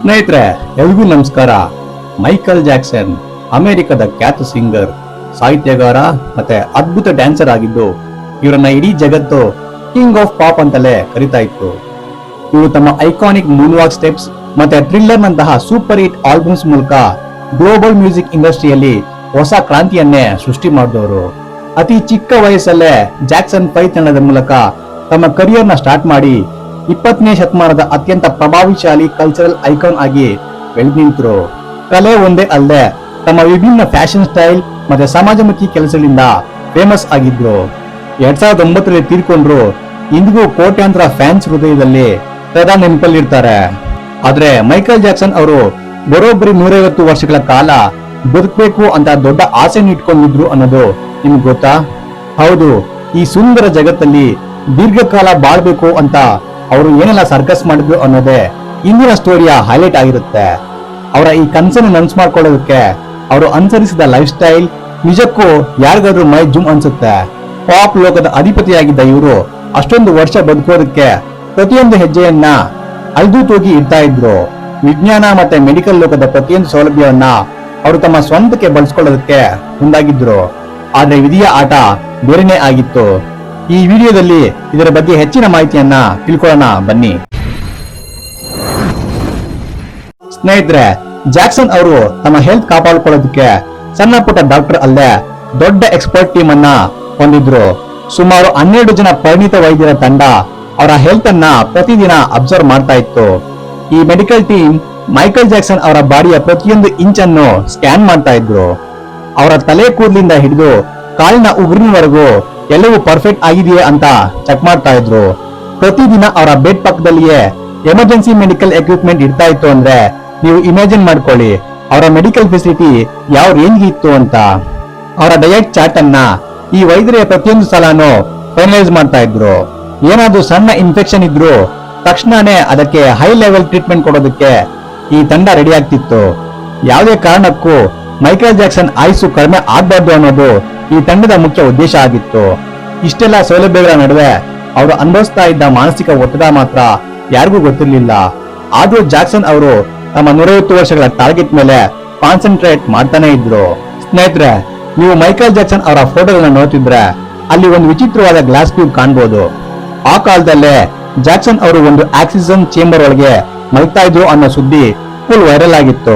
ಸ್ನೇಹಿತರೆ, ಎಲ್ರಿಗೂ ನಮಸ್ಕಾರ. ಮೈಕಲ್ ಜಾಕ್ಸನ್ ಅಮೆರಿಕದ ಖ್ಯಾತ ಸಿಂಗರ್, ಸಾಹಿತ್ಯಗಾರ ಮತ್ತೆ ಅದ್ಭುತ ಡ್ಯಾನ್ಸರ್ ಆಗಿದ್ದು, ಇವರನ್ನ ಇಡೀ ಜಗತ್ತು ಕಿಂಗ್ ಆಫ್ ಪಾಪ್ ಅಂತಲೇ ಕರಿತಾ ಇತ್ತು. ಇವರು ತಮ್ಮ ಐಕಾನಿಕ್ ಮೂನ್ವಾಕ್ ಸ್ಟೆಪ್ಸ್ ಮತ್ತೆ ಥ್ರಿಲ್ಲರ್ ನಂತಹ ಸೂಪರ್ ಹಿಟ್ ಆಲ್ಬಮ್ಸ್ ಮೂಲಕ ಗ್ಲೋಬಲ್ ಮ್ಯೂಸಿಕ್ ಇಂಡಸ್ಟ್ರಿಯಲ್ಲಿ ಹೊಸ ಕ್ರಾಂತಿಯನ್ನೇ ಸೃಷ್ಟಿ ಮಾಡಿದವರು. ಅತಿ ಚಿಕ್ಕ ವಯಸ್ಸಲ್ಲೇ ಜಾಕ್ಸನ್ 5 ತಂಡದ ಮೂಲಕ ತಮ್ಮ ಕರಿಯರ್ ನ ಸ್ಟಾರ್ಟ್ ಮಾಡಿ 20ನೇ ಶತಮಾನದ ಅತ್ಯಂತ ಪ್ರಭಾವಶಾಲಿ ಕಲ್ಚರಲ್ ಐಕಾನ್ ಆಗಿ ಬೆಳೆದು ನಿಂತರು. ಕಲೆ ಒಂದೇ ಅಲ್ಲದೆ ತಮ್ಮ ವಿಭಿನ್ನ ಫ್ಯಾಷನ್ ಸ್ಟೈಲ್ ಮತ್ತೆ ಸಮಾಜಮುಖಿ ಕೆಲಸಗಳಿಂದ ಫೇಮಸ್ ಆಗಿದ್ರು. 2009ರಲ್ಲಿ ತೀರ್ಕೊಂಡ್ರು. ಇಂದಿಗೂ ಕೋಟ್ಯಾಂತರ ಫ್ಯಾನ್ಸ್ ಹೃದಯದಲ್ಲಿ ಸದಾ ನೆನಪಲ್ಲಿರ್ತಾರೆ. ಆದ್ರೆ ಮೈಕಲ್ ಜಾಕ್ಸನ್ ಅವರು ಬರೋಬ್ಬರಿ 150 ವರ್ಷಗಳ ಕಾಲ ಬದುಕಬೇಕು ಅಂತ ದೊಡ್ಡ ಆಸೆ ಇಟ್ಕೊಂಡಿದ್ರು ಅನ್ನೋದು ನಿಮ್ಗೆ ಗೊತ್ತಾ? ಹೌದು, ಈ ಸುಂದರ ಜಗತ್ತಲ್ಲಿ ದೀರ್ಘಕಾಲ ಬಾಳ್ಬೇಕು ಅಂತ ಅವರು ಏನೆಲ್ಲ ಸರ್ಕಸ್ ಮಾಡಿದ್ರು ಅನ್ನೋದೇ ಇಂದಿನ ಸ್ಟೋರಿಯ ಹೈಲೈಟ್ ಆಗಿರುತ್ತೆ. ಅವರ ಈ ಕನಸನ್ನು ನನಸು ಮಾಡ್ಕೊಳ್ಳೋದಕ್ಕೆ ಅವರು ಅನುಸರಿಸಿದ ಲೈಫ್ ಸ್ಟೈಲ್ ನಿಜಕ್ಕೂ ಯಾರಿಗಾದ್ರೂ ಮೈ ಜುಮ್ ಅನ್ಸುತ್ತೆ. ಪಾಪ್ ಲೋಕದ ಅಧಿಪತಿಯಾಗಿದ್ದ ಇವರು ಅಷ್ಟೊಂದು ವರ್ಷ ಬದುಕೋದಕ್ಕೆ ಪ್ರತಿಯೊಂದು ಹೆಜ್ಜೆಯನ್ನ ಅಲ್ದು ತೂಗಿ ಇಡ್ತಾ ಇದ್ರು. ವಿಜ್ಞಾನ ಮತ್ತೆ ಮೆಡಿಕಲ್ ಲೋಕದ ಪ್ರತಿಯೊಂದು ಸೌಲಭ್ಯವನ್ನ ಅವರು ತಮ್ಮ ಸ್ವಂತಕ್ಕೆ ಬಳಸ್ಕೊಳ್ಳೋದಕ್ಕೆ ಮುಂದಾಗಿದ್ರು. ಆದ್ರೆ ವಿಧಿಯ ಆಟ ಬೇರೆನೇ ಆಗಿತ್ತು. ಈ ವಿಡಿಯೋದಲ್ಲಿ ಇದರ ಬಗ್ಗೆ ಹೆಚ್ಚಿನ ಮಾಹಿತಿಯನ್ನ ತಿಳ್ಕೊಳ್ಳೋಣ ಬನ್ನಿ. ಸ್ನೇಹಿತರೆ, ಜಾಕ್ಸನ್ ಅವರು ತಮ್ಮ ಹೆಲ್ತ್ ಕಾಪಾಡಿಕೊಳ್ಳೋದಕ್ಕೆ ಸಣ್ಣ ಪುಟ್ಟ ಡಾಕ್ಟರ್ ಅಲ್ಲದೆ ದೊಡ್ಡ ಎಕ್ಸ್ಪರ್ಟ್ ಟೀಮ್ ಅನ್ನ ಹೊಂದಿದ್ರು. ಸುಮಾರು 12 ಜನ ಪರಿಣಿತ ವೈದ್ಯರ ತಂಡ ಅವರ ಹೆಲ್ತ್ ಅನ್ನ ಪ್ರತಿದಿನ ಅಬ್ಸರ್ವ್ ಮಾಡ್ತಾ ಇತ್ತು. ಈ ಮೆಡಿಕಲ್ ಟೀಮ್ ಮೈಕಲ್ ಜಾಕ್ಸನ್ ಅವರ ಬಾಡಿಯ ಪ್ರತಿಯೊಂದು ಇಂಚ್ ಅನ್ನು ಸ್ಕ್ಯಾನ್ ಮಾಡ್ತಾ ಇದ್ರು. ಅವರ ತಲೆ ಕೂದಲಿಂದ ಹಿಡಿದು ಕಾಲಿನ ಉಗುರಿನವರೆಗೂ ಎಲ್ಲವೂ ಪರ್ಫೆಕ್ಟ್ ಆಗಿದೆಯೇ ಅಂತ ಚೆಕ್ ಮಾಡ್ತಾ ಇದ್ರು. ಪ್ರತಿದಿನ ಅವರ ಬೆಡ್ ಪಕ್ಕದಲ್ಲಿಯೇ ಎಮರ್ಜೆನ್ಸಿ ಮೆಡಿಕಲ್ ಎಕ್ವಿಪ್ಮೆಂಟ್ ಇರ್ತಾ ಇತ್ತು. ಅಂದ್ರೆ ನೀವು ಇಮ್ಯಾಜಿನ್ ಮಾಡ್ಕೊಳ್ಳಿ ಅವರ ಮೆಡಿಕಲ್ ಫೆಸಿಲಿಟಿ ಯಾವ ರೇಂಜ್ ಇತ್ತು ಅಂತ. ಅವರ ಡಯಟ್ ಚಾರ್ಟ್ ಅನ್ನ ಈ ವೈದ್ಯರ ಪ್ರತಿಯೊಂದು ಸಲನೂ ಫೈನಲೈಸ್ ಮಾಡ್ತಾ ಇದ್ರು. ಏನಾದ್ರೂ ಸಣ್ಣ ಇನ್ಫೆಕ್ಷನ್ ಇದ್ರು ತಕ್ಷಣನೇ ಅದಕ್ಕೆ ಹೈ ಲೆವೆಲ್ ಟ್ರೀಟ್ಮೆಂಟ್ ಕೊಡೋದಕ್ಕೆ ಈ ತಂಡ ರೆಡಿ ಆಗ್ತಿತ್ತು. ಯಾವುದೇ ಕಾರಣಕ್ಕೂ ಮೈಕಲ್ ಜಾಕ್ಸನ್ ಆಯುಸ್ಸು ಕಡಿಮೆ ಆಗ್ಬಾರ್ದು ಅನ್ನೋದು ಈ ತಂಡದ ಮುಖ್ಯ ಉದ್ದೇಶ ಆಗಿತ್ತು. ಇಷ್ಟೆಲ್ಲ ಸೌಲಭ್ಯಗಳ ನಡುವೆ ಅವರು ಅನುಭವಿಸ್ತಾ ಇದ್ದ ಮಾನಸಿಕ ಒತ್ತಡ ಮಾತ್ರ ಯಾರಿಗೂ ಗೊತ್ತಿರಲಿಲ್ಲ. ಆದ್ರೂ ಜಾಕ್ಸನ್ ಅವರು ತಮ್ಮ 150 ವರ್ಷಗಳ ಟಾರ್ಗೆಟ್ ಮೇಲೆ ಕಾನ್ಸಂಟ್ರೇಟ್ ಮಾಡ್ತಾನೆ ಇದ್ರು. ಸ್ನೇಹಿತರೆ, ನೀವು ಮೈಕಲ್ ಜಾಕ್ಸನ್ ಅವರ ಫೋಟೋಗಳನ್ನ ನೋಡ್ತಿದ್ರೆ ಅಲ್ಲಿ ಒಂದು ವಿಚಿತ್ರವಾದ ಗ್ಲಾಸ್ ಟ್ಯೂಬ್ ಕಾಣಬಹುದು. ಆ ಕಾಲದಲ್ಲೇ ಜಾಕ್ಸನ್ ಅವರು ಒಂದು ಆಕ್ಸಿಜನ್ ಚೇಂಬರ್ ಒಳಗೆ ಮಲ್ತಾ ಇದ್ರು ಅನ್ನೋ ಸುದ್ದಿ ಫುಲ್ ವೈರಲ್ ಆಗಿತ್ತು.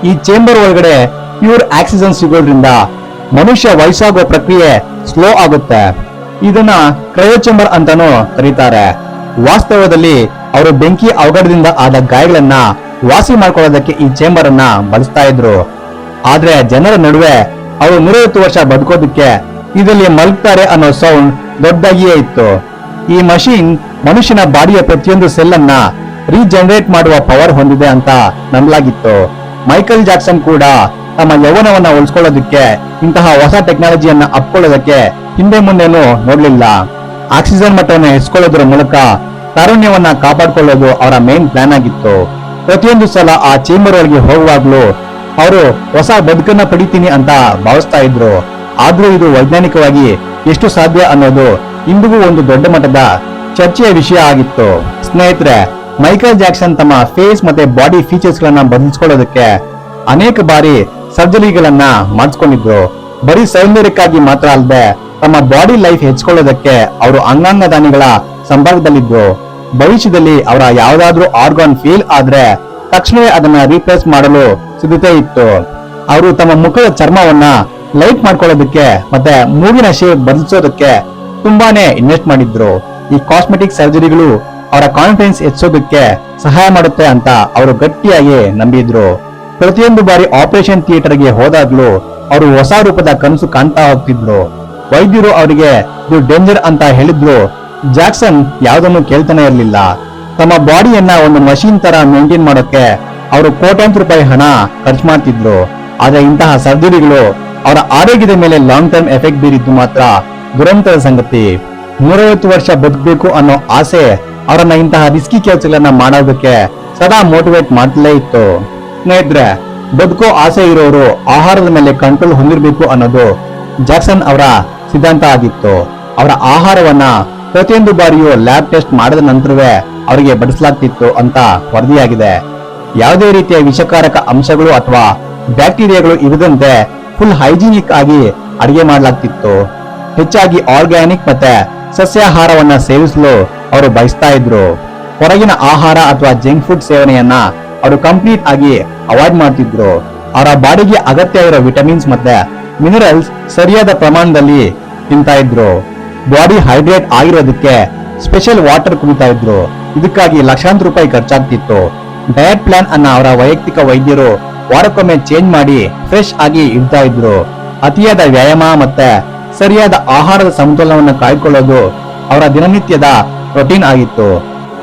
ಈ ಚೇಂಬರ್ ಒಳಗಡೆ ಪ್ಯೂರ್ ಆಕ್ಸಿಜನ್ ಸಿಗೋದ್ರಿಂದ ಮನುಷ್ಯ ವಯಸ್ಸಾಗುವ ಪ್ರಕ್ರಿಯೆ ಸ್ಲೋ ಆಗುತ್ತೆ. ಇದನ್ನ ಕ್ರಯೋ ಚೇಂಬರ್ ಅಂತಾನೂ ಕರೀತಾರೆ. ವಾಸ್ತವದಲ್ಲಿ ಅವರು ಬೆಂಕಿ ಅವಘಡದಿಂದ ಆದ ಗಾಯಗಳನ್ನ ವಾಸಿ ಮಾಡ್ಕೊಳ್ಳೋದಕ್ಕೆ ಈ ಚೇಂಬರ್ ಅನ್ನ ಬಳಸ್ತಾ ಇದ್ರು. ಆದ್ರೆ ಜನರ ನಡುವೆ ಅವರು 150 ವರ್ಷ ಬದುಕೋದಕ್ಕೆ ಇದರಲ್ಲಿ ಮಲಗ್ತಾರೆ ಅನ್ನೋ ಸೌಂಡ್ ದೊಡ್ಡದಾಗಿಯೇ ಇತ್ತು. ಈ ಮಷೀನ್ ಮನುಷ್ಯನ ಬಾಡಿಯ ಪ್ರತಿಯೊಂದು ಸೆಲ್ ಅನ್ನ ರೀಜನರೇಟ್ ಮಾಡುವ ಪವರ್ ಹೊಂದಿದೆ ಅಂತ ನಂಬಲಾಗಿತ್ತು. ಮೈಕಲ್ ಜಾಕ್ಸನ್ ಕೂಡ ತಮ್ಮ ಯೌವನವನ್ನ ಉಳಿಸ್ಕೊಳ್ಳೋದಕ್ಕೆ ಇಂತಹ ಹೊಸ ಟೆಕ್ನಾಲಜಿಯನ್ನ ಅಪ್ಕೊಳ್ಳೋದಕ್ಕೆ ಹಿಂದೆ ಮುಂದೆನೂ ನೋಡ್ಲಿಲ್ಲ. ಆಕ್ಸಿಜನ್ ಮಟ್ಟವನ್ನು ಹೆಚ್ಚಿಕೊಳ್ಳೋದ್ರ ಮೂಲಕ ತಾರುಣ್ಯವನ್ನ ಕಾಪಾಡಿಕೊಳ್ಳೋದು ಅವರ ಮೇನ್ ಪ್ಲಾನ್ ಆಗಿತ್ತು. ಪ್ರತಿಯೊಂದು ಸಲ ಆ ಚೇಂಬರ್ ಒಳಗೆ ಹೋಗುವಾಗ್ಲೂ ಅವರು ಹೊಸ ಬದುಕನ್ನ ಪಡಿತೀನಿ ಅಂತ ಭಾವಿಸ್ತಾ ಇದ್ರು. ಆದ್ರೂ ಇದು ವೈಜ್ಞಾನಿಕವಾಗಿ ಎಷ್ಟು ಸಾಧ್ಯ ಅನ್ನೋದು ಇಂದಿಗೂ ಒಂದು ದೊಡ್ಡ ಮಟ್ಟದ ಚರ್ಚೆಯ ವಿಷಯ ಆಗಿತ್ತು. ಸ್ನೇಹಿತರೆ, ಮೈಕಲ್ ಜಾಕ್ಸನ್ ತಮ್ಮ ಫೇಸ್ ಮತ್ತೆ ಬಾಡಿ ಫೀಚರ್ಸ್ ಗಳನ್ನ ಬದಲಿಸ್ಕೊಳ್ಳೋದಕ್ಕೆ ಅನೇಕ ಬಾರಿ ಸರ್ಜರಿಗಳನ್ನ ಮಾಡಿಸ್ಕೊಂಡಿದ್ರು. ಬರೀ ಸೌಂದರ್ಯಕ್ಕಾಗಿ ಮಾತ್ರ ಅಲ್ಲದೆ ತಮ್ಮ ಬಾಡಿ ಲೈಫ್ ಹೆಚ್ಚಿಕೊಳ್ಳೋದಕ್ಕೆ ಅವರು ಅಂಗಾಂಗ ದಾನಿಗಳ ಸಂಪರ್ಕದಲ್ಲಿದ್ರು. ಭವಿಷ್ಯದಲ್ಲಿ ಅವರ ಯಾವ್ದಾದ್ರೂ ಆರ್ಗಾನ್ ಫೇಲ್ ಆದ್ರೆ ತಕ್ಷಣವೇ ಅದನ್ನ ರೀಪ್ಲೇಸ್ ಮಾಡಲು ಸಿದ್ಧತೆ ಇತ್ತು. ಅವರು ತಮ್ಮ ಮುಖದ ಚರ್ಮವನ್ನ ಲೈಟ್ ಮಾಡ್ಕೊಳ್ಳೋದಕ್ಕೆ ಮತ್ತೆ ಮೂಗಿನ ಶೇಪ್ ಬದಲಿಸೋದಕ್ಕೆ ತುಂಬಾನೇ ಇನ್ವೆಸ್ಟ್ ಮಾಡಿದ್ರು. ಈ ಕಾಸ್ಮೆಟಿಕ್ ಸರ್ಜರಿಗಳು ಅವರ ಕಾನ್ಫಿಡೆನ್ಸ್ ಹೆಚ್ಚೋದಕ್ಕೆ ಸಹಾಯ ಮಾಡುತ್ತೆ ಅಂತ ಅವರು ಗಟ್ಟಿಯಾಗಿ ನಂಬಿದ್ರು. ಪ್ರತಿಯೊಂದು ಬಾರಿ ಆಪರೇಷನ್ ಥಿಯೇಟರ್ಗೆ ಹೋದಾಗ್ಲೂ ಅವರು ಹೊಸ ರೂಪದ ಕನಸು ಕಾಣ್ತಾ ಹೋಗ್ತಿದ್ರು. ವೈದ್ಯರು ಅವರಿಗೆ ಇದು ಡೇಂಜರ್ ಅಂತ ಹೇಳಿದ್ರು. ಜಾಕ್ಸನ್ ಯಾವುದನ್ನು ಕೇಳ್ತಾನೆ ಇರಲಿಲ್ಲ. ತಮ್ಮ ಬಾಡಿಯನ್ನ ಒಂದು ಮಷೀನ್ ತರ ಮೇಂಟೈನ್ ಮಾಡೋಕೆ ಅವರು ಕೋಟ್ಯಾಂತರ ರೂಪಾಯಿ ಹಣ ಖರ್ಚು ಮಾಡ್ತಿದ್ರು. ಆದ್ರೆ ಇಂತಹ ಸರ್ಜರಿಗಳು ಅವರ ಆರೋಗ್ಯದ ಮೇಲೆ ಲಾಂಗ್ ಟರ್ಮ್ ಎಫೆಕ್ಟ್ ಬೀರಿದ್ದು ಮಾತ್ರ ದುರಂತದ ಸಂಗತಿ. 150 ವರ್ಷ ಬದುಕಬೇಕು ಅನ್ನೋ ಆಸೆ ಅವರನ್ನ ಇಂತಹ ರಿಸ್ಕಿ ಕೆಲಸಗಳನ್ನ ಮಾಡೋದಕ್ಕೆ ಸದಾ ಮೋಟಿವೇಟ್ ಮಾಡ್ತಲೇ ಇತ್ತು. ಸ್ನೇಹಿತರೆ, ಬದುಕೋ ಆಸೆ ಇರೋರು ಆಹಾರದ ಮೇಲೆ ಕಂಟ್ರೋಲ್ ಹೊಂದಿರಬೇಕು ಅನ್ನೋದು ಜಾಕ್ಸನ್ ಅವರ ಸಿದ್ಧಾಂತ ಆಗಿತ್ತು. ಅವರ ಆಹಾರವನ್ನ ಪ್ರತಿಯೊಂದು ಬಾರಿಯೂ ಲ್ಯಾಬ್ ಟೆಸ್ಟ್ ಮಾಡಿದ ನಂತರವೇ ಅವರಿಗೆ ಬಡಿಸಲಾಗ್ತಿತ್ತು ಅಂತ ವರದಿಯಾಗಿದೆ. ಯಾವುದೇ ರೀತಿಯ ವಿಷಕಾರಕ ಅಂಶಗಳು ಅಥವಾ ಬ್ಯಾಕ್ಟೀರಿಯಾಗಳು ಇರದಂತೆ ಫುಲ್ ಹೈಜಿನಿಕ್ ಆಗಿ ಅಡಿಗೆ ಮಾಡಲಾಗ್ತಿತ್ತು. ಹೆಚ್ಚಾಗಿ ಆರ್ಗ್ಯಾನಿಕ್ ಮತ್ತೆ ಸಸ್ಯಾಹಾರವನ್ನ ಸೇವಿಸಲು ಅವರು ಬಯಸ್ತಾ ಇದ್ರು. ಹೊರಗಿನ ಆಹಾರ ಅಥವಾ ಜಂಕ್ ಫುಡ್ ಸೇವನೆಯನ್ನ ಅವರು ಕಂಪ್ಲೀಟ್ ಆಗಿ ಅವಾಯ್ಡ್ ಮಾಡ್ತಿದ್ರು. ಅವರ ಬಾಡಿಗೆ ಅಗತ್ಯ ಇರೋ ವಿಟಮಿನ್ಸ್ ಮತ್ತೆ ಮಿನರಲ್ಸ್ ಸರಿಯಾದ ಪ್ರಮಾಣದಲ್ಲಿ ತಿಂತಾ ಇದ್ರು. ಬಾಡಿ ಹೈಡ್ರೇಟ್ ಆಗಿರೋದಕ್ಕೆ ಸ್ಪೆಷಲ್ ವಾಟರ್ ಕುಡಿತಾ ಇದ್ರು. ಇದಕ್ಕಾಗಿ ಲಕ್ಷಾಂತರ ರೂಪಾಯಿ ಖರ್ಚಾಗ್ತಿತ್ತು. ಡಯಟ್ ಪ್ಲಾನ್ ಅನ್ನ ಅವರ ವೈಯಕ್ತಿಕ ವೈದ್ಯರು ವಾರಕ್ಕೊಮ್ಮೆ ಚೇಂಜ್ ಮಾಡಿ ಫ್ರೆಶ್ ಆಗಿ ಇಡ್ತಾ ಇದ್ರು. ಅತಿಯಾದ ವ್ಯಾಯಾಮ ಮತ್ತೆ ಸರಿಯಾದ ಆಹಾರದ ಸಮತೋಲನವನ್ನು ಕಾಯ್ಕೊಳ್ಳೋದು ಅವರ ದಿನನಿತ್ಯದ ರೊಟೀನ್ ಆಗಿತ್ತು.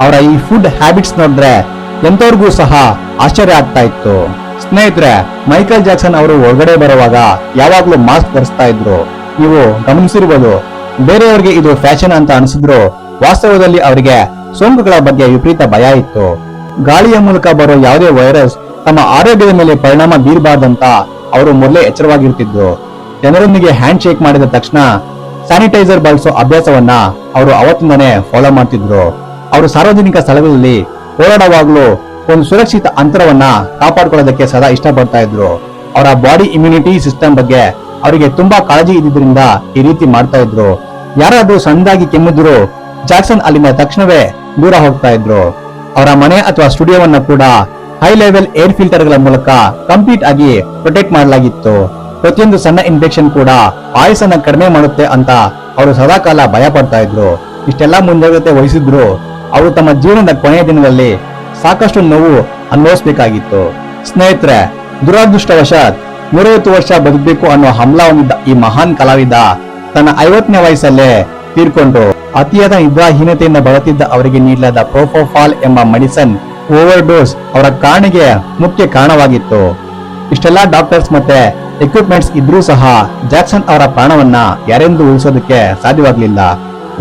ಅವರ ಈ ಫುಡ್ ಹ್ಯಾಬಿಟ್ಸ್ ನೋಡಿದ್ರೆ ಎಂತವ್ರಿಗೂ ಸಹ ಆಶ್ಚರ್ಯ ಆಗ್ತಾ ಇತ್ತು. ಸ್ನೇಹಿತರೆ, ಮೈಕಲ್ ಜಾಕ್ಸನ್ ಅವರು ಹೊರಗಡೆ ಬರುವಾಗ ಯಾವಾಗ್ಲೂ ಮಾಸ್ಕ್ ಧರಿಸ್ತಾ ಇದ್ರು. ನೀವು ಗಮನಿಸಿರ್ಬೋದು. ಬೇರೆಯವರಿಗೆ ಇದು ಫ್ಯಾಷನ್ ಅಂತ ಅನಿಸಿದ್ರು ವಾಸ್ತವದಲ್ಲಿ ಅವರಿಗೆ ಸೋಂಕುಗಳ ಬಗ್ಗೆ ವಿಪರೀತ ಭಯ ಇತ್ತು. ಗಾಳಿಯ ಮೂಲಕ ಬರೋ ಯಾವುದೇ ವೈರಸ್ ತಮ್ಮ ಆರೋಗ್ಯದ ಮೇಲೆ ಪರಿಣಾಮ ಬೀರಬಾರ್ದಂತ ಅವರು ಮೊದಲೇ ಎಚ್ಚರವಾಗಿರ್ತಿದ್ರು. ಜನರೊಂದಿಗೆ ಹ್ಯಾಂಡ್ ಶೇಕ್ ಮಾಡಿದ ತಕ್ಷಣ ಸ್ಯಾನಿಟೈಸರ್ ಬಳಸೋ ಅಭ್ಯಾಸವನ್ನ ಅವರು ಅವತ್ತಿಂದನೇ ಫಾಲೋ ಮಾಡ್ತಿದ್ರು. ಅವರು ಸಾರ್ವಜನಿಕ ಸ್ಥಳಗಳಲ್ಲಿ ಓಡಾಡುವಾಗಲೂ ಒಂದು ಸುರಕ್ಷಿತ ಅಂತರವನ್ನ ಕಾಪಾಡ್ಕೊಳ್ಳೋದಕ್ಕೆ ಸದಾ ಇಷ್ಟಪಡ್ತಾ ಇದ್ರು. ಅವರ ಬಾಡಿ ಇಮ್ಯುನಿಟಿ ಸಿಸ್ಟಮ್ ಬಗ್ಗೆ ಅವರಿಗೆ ತುಂಬಾ ಕಾಳಜಿ ಇದ್ದಿದ್ರಿಂದ ಈ ರೀತಿ ಮಾಡ್ತಾ ಇದ್ರು. ಯಾರಾದ್ರೂ ಸಣ್ಣದಾಗಿ ಕೆಮ್ಮಿದ್ರು ಜಾಕ್ಸನ್ ಅಲ್ಲಿಂದ ತಕ್ಷಣವೇ ದೂರ ಹೋಗ್ತಾ ಇದ್ರು. ಅವರ ಮನೆ ಅಥವಾ ಸ್ಟುಡಿಯೋವನ್ನ ಕೂಡ ಹೈ ಲೆವೆಲ್ ಏರ್ ಫಿಲ್ಟರ್ ಗಳ ಮೂಲಕ ಕಂಪ್ಲೀಟ್ ಆಗಿ ಪ್ರೊಟೆಕ್ಟ್ ಮಾಡಲಾಗಿತ್ತು. ಪ್ರತಿಯೊಂದು ಸಣ್ಣ ಇನ್ಫೆಕ್ಷನ್ ಕೂಡ ಆಯುಸನ್ನ ಕಡಿಮೆ ಮಾಡುತ್ತೆ ಅಂತ ಅವರು ಸದಾಕಾಲ ಭಯ ಪಡ್ತಾ ಇದ್ರು. ಇಷ್ಟೆಲ್ಲಾ ಮುಂಜಾಗ್ರತೆ ವಹಿಸಿದ್ರು ಅವರು ತಮ್ಮ ಜೀವನದ ಕೊನೆಯ ದಿನದಲ್ಲಿ ಸಾಕಷ್ಟು ನೋವು ಅನುಭವಿಸಬೇಕಾಗಿತ್ತು. ಸ್ನೇಹಿತರೆ, ದುರದೃಷ್ಟವಶಾತ್ 30 ವರ್ಷ ಬದುಕಬೇಕು ಅನ್ನೋ ಹಂಬಲ ಹೊಂದಿದ್ದ ಈ ಮಹಾನ್ ಕಲಾವಿದ ತನ್ನ 50ನೇ ವಯಸ್ಸಲ್ಲೇ ತೀರ್ಕೊಂಡ್ರು. ಅತಿಯಾದ ನಿದ್ರಾಹೀನತೆಯಿಂದ ಬಳಲುತ್ತಿದ್ದ ಅವರಿಗೆ ನೀಡಲಾದ ಪ್ರೊಪೋಫಾಲ್ ಎಂಬ ಮೆಡಿಸನ್ ಓವರ್ ಡೋಸ್ ಅವರ ಕಾರಣಕ್ಕೆ ಮುಖ್ಯ ಕಾರಣವಾಗಿತ್ತು. ಇಷ್ಟೆಲ್ಲಾ ಡಾಕ್ಟರ್ಸ್ ಮತ್ತೆ ಎಕ್ವಿಪ್ಮೆಂಟ್ಸ್ ಇದ್ರೂ ಸಹ ಜಾಕ್ಸನ್ ಅವರ ಪ್ರಾಣವನ್ನ ಯಾರೆಂದು ಉಳಿಸೋದಕ್ಕೆ ಸಾಧ್ಯವಾಗಲಿಲ್ಲ.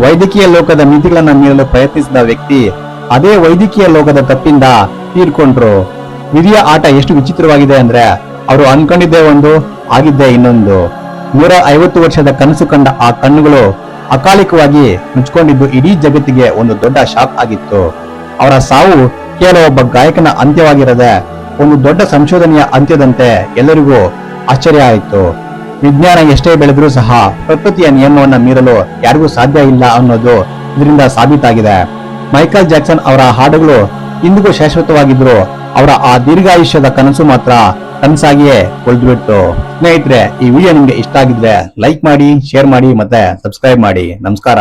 ವೈದ್ಯಕೀಯ ಲೋಕದ ಮಿತಿಗಳನ್ನ ಮೀರಲು ಪ್ರಯತ್ನಿಸಿದ ವ್ಯಕ್ತಿ ಅದೇ ವೈದ್ಯಕೀಯ ಲೋಕದ ತಪ್ಪಿಂದ ತೀರ್ಕೊಂಡ್ರು. ವಿಧಿಯ ಆಟ ಎಷ್ಟು ವಿಚಿತ್ರವಾಗಿದೆ ಅಂದ್ರೆ ಅವರು ಅನ್ಕೊಂಡಿದ್ದೇ ಒಂದು, ಆಗಿದ್ದೇ ಇನ್ನೊಂದು. 150 ವರ್ಷದ ಕನಸು ಕಂಡ ಆ ಕಣ್ಣುಗಳು ಅಕಾಲಿಕವಾಗಿ ಮುಚ್ಕೊಂಡಿದ್ದು ಇಡೀ ಜಗತ್ತಿಗೆ ಒಂದು ದೊಡ್ಡ ಶಾಕ್ ಆಗಿತ್ತು. ಅವರ ಸಾವು ಕೇವಲ ಒಬ್ಬ ಗಾಯಕನ ಅಂತ್ಯವಾಗಿರದೆ ಒಂದು ದೊಡ್ಡ ಸಂಶೋಧನೆಯ ಅಂತ್ಯದಂತೆ ಎಲ್ಲರಿಗೂ ಆಶ್ಚರ್ಯ ಆಯಿತು. ವಿಜ್ಞಾನ ಎಷ್ಟೇ ಬೆಳೆದ್ರೂ ಸಹ ಪ್ರಕೃತಿಯ ನಿಯಮವನ್ನ ಮೀರಲು ಯಾರಿಗೂ ಸಾಧ್ಯ ಇಲ್ಲ ಅನ್ನೋದು ಇದರಿಂದ ಸಾಬೀತಾಗಿದೆ. ಮೈಕಲ್ ಜಾಕ್ಸನ್ ಅವರ ಹಾಡುಗಳು ಇಂದಿಗೂ ಶಾಶ್ವತವಾಗಿದ್ರು ಅವರ ಆ ದೀರ್ಘಾಯುಷ್ಯದ ಕನಸು ಮಾತ್ರ ಕನಸಾಗಿಯೇ ಉಳಿದ್ಬಿಟ್ಟು. ಸ್ನೇಹಿತರೆ, ಈ ವಿಡಿಯೋ ನಿಮ್ಗೆ ಇಷ್ಟ ಆಗಿದ್ರೆ ಲೈಕ್ ಮಾಡಿ, ಶೇರ್ ಮಾಡಿ ಮತ್ತೆ ಸಬ್ಸ್ಕ್ರೈಬ್ ಮಾಡಿ. ನಮಸ್ಕಾರ.